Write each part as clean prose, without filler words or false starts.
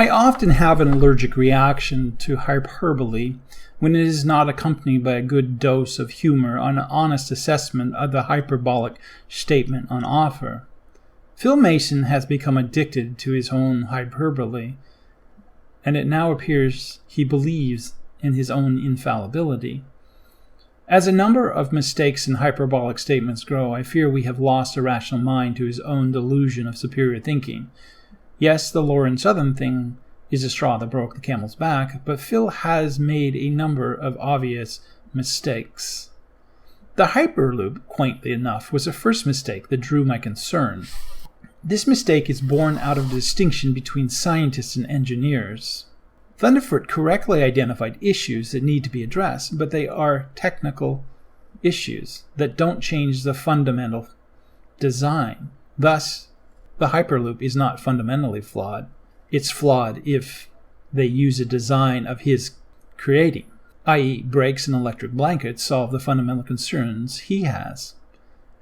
I often have an allergic reaction to hyperbole when it is not accompanied by a good dose of humor or an honest assessment of the hyperbolic statement on offer. Phil Mason has become addicted to his own hyperbole, and it now appears he believes in his own infallibility. As a number of mistakes in hyperbolic statements grow, I fear we have lost a rational mind to his own delusion of superior thinking. Yes, the Lauran Southern thing is a straw that broke the camel's back, but Phil has made a number of obvious mistakes. The Hyperloop, quaintly enough, was the first mistake that drew my concern. This mistake is born out of the distinction between scientists and engineers. Thunderf00t correctly identified issues that need to be addressed, but they are technical issues that don't change the fundamental design. Thus, the Hyperloop is not fundamentally flawed. It's flawed if they use a design of his creating, i.e. brakes and electric blankets solve the fundamental concerns he has.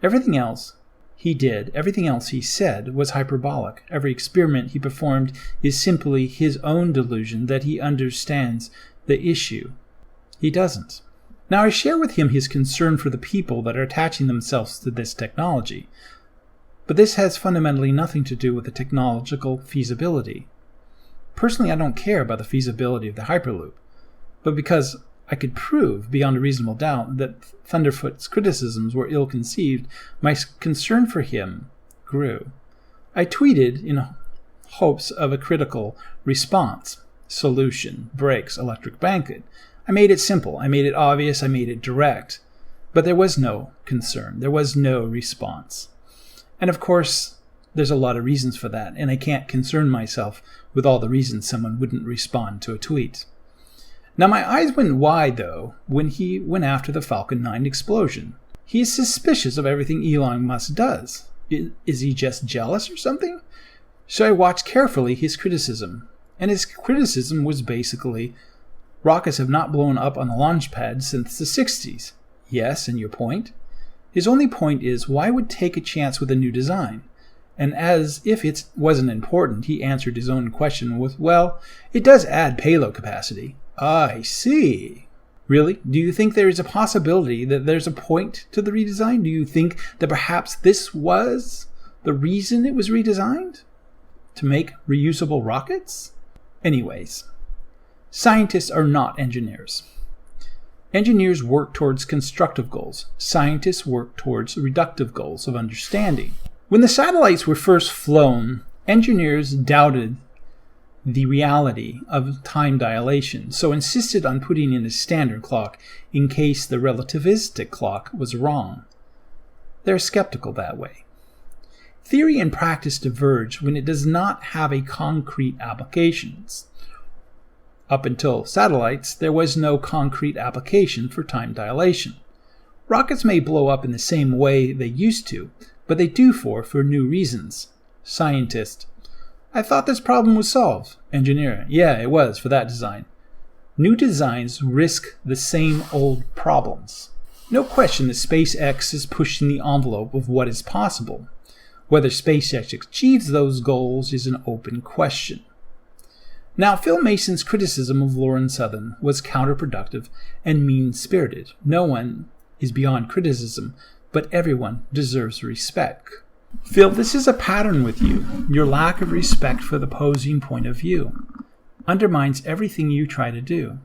Everything else he did, everything else he said, was hyperbolic. Every experiment he performed is simply his own delusion that he understands the issue. He doesn't. Now, I share with him his concern for the people that are attaching themselves to this technology. But this has fundamentally nothing to do with the technological feasibility. Personally, I don't care about the feasibility of the Hyperloop, but because I could prove beyond a reasonable doubt that Thunderf00t's criticisms were ill-conceived, my concern for him grew. I tweeted in hopes of a critical response. Solution: brakes, electric blanket. I made it simple, I made it obvious, I made it direct. But there was no concern, there was no response. And of course, there's a lot of reasons for that, and I can't concern myself with all the reasons someone wouldn't respond to a tweet. Now, my eyes went wide, though, when he went after the Falcon 9 explosion. He is suspicious of everything Elon Musk does. Is he just jealous or something? So I watched carefully his criticism. And his criticism was basically, rockets have not blown up on the launch pad since the 60s. Yes, and your point? His only point is, why would take a chance with a new design? And as if it wasn't important, he answered his own question with, well, it does add payload capacity. I see. Really? Do you think there is a possibility that there's a point to the redesign? Do you think that perhaps this was the reason it was redesigned? To make reusable rockets? Anyways, scientists are not engineers. Engineers work towards constructive goals. Scientists work towards reductive goals of understanding. When the satellites were first flown, engineers doubted the reality of time dilation, so insisted on putting in a standard clock in case the relativistic clock was wrong. They're skeptical that way. Theory and practice diverge when it does not have a concrete applications. Up until satellites, there was no concrete application for time dilation. Rockets may blow up in the same way they used to, but they do for new reasons. Scientist: I thought this problem was solved. Engineer: yeah, it was for that design. New designs risk the same old problems. No question that SpaceX is pushing the envelope of what is possible. Whether SpaceX achieves those goals is an open question. Now, Phil Mason's criticism of Lauran Southern was counterproductive and mean-spirited. No one is beyond criticism, but everyone deserves respect. Phil, this is a pattern with you. Your lack of respect for the opposing point of view undermines everything you try to do.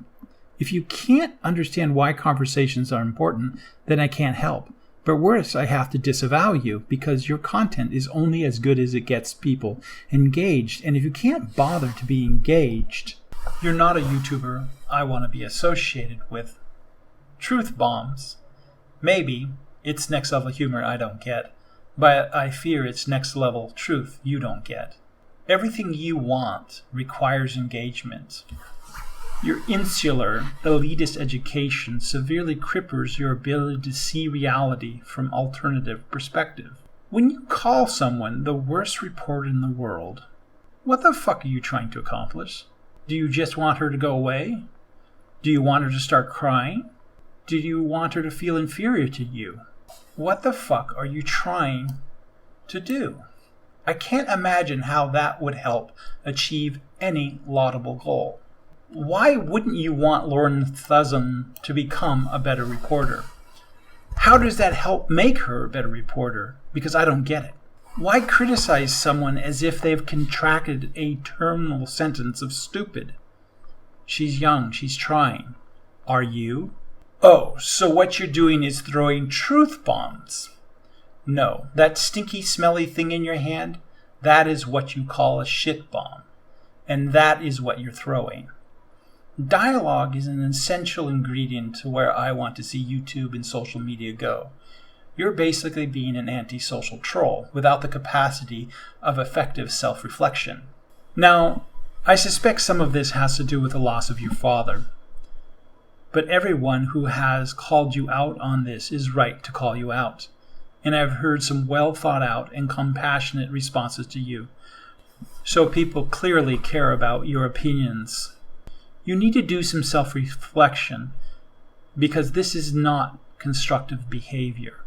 If you can't understand why conversations are important, then I can't help. But worse, I have to disavow you because your content is only as good as it gets people engaged. And if you can't bother to be engaged, you're not a YouTuber I want to be associated with. Truth bombs. Maybe it's next level humor I don't get, but I fear it's next level truth you don't get. Everything you want requires engagement. Your insular, elitist education severely cripples your ability to see reality from alternative perspective. When you call someone the worst reporter in the world, what the fuck are you trying to accomplish? Do you just want her to go away? Do you want her to start crying? Do you want her to feel inferior to you? What the fuck are you trying to do? I can't imagine how that would help achieve any laudable goal. Why wouldn't you want Lauran Southern to become a better reporter? How does that help make her a better reporter? Because I don't get it. Why criticize someone as if they've contracted a terminal sentence of stupid? She's young, she's trying. Are you? Oh, so what you're doing is throwing truth bombs. No, that stinky, smelly thing in your hand, that is what you call a shit bomb. And that is what you're throwing. Dialogue is an essential ingredient to where I want to see YouTube and social media go. You're basically being an antisocial troll without the capacity of effective self-reflection. Now, I suspect some of this has to do with the loss of your father. But everyone who has called you out on this is right to call you out. And I've heard some well thought out and compassionate responses to you. So people clearly care about your opinions. You need to do some self-reflection because this is not constructive behavior.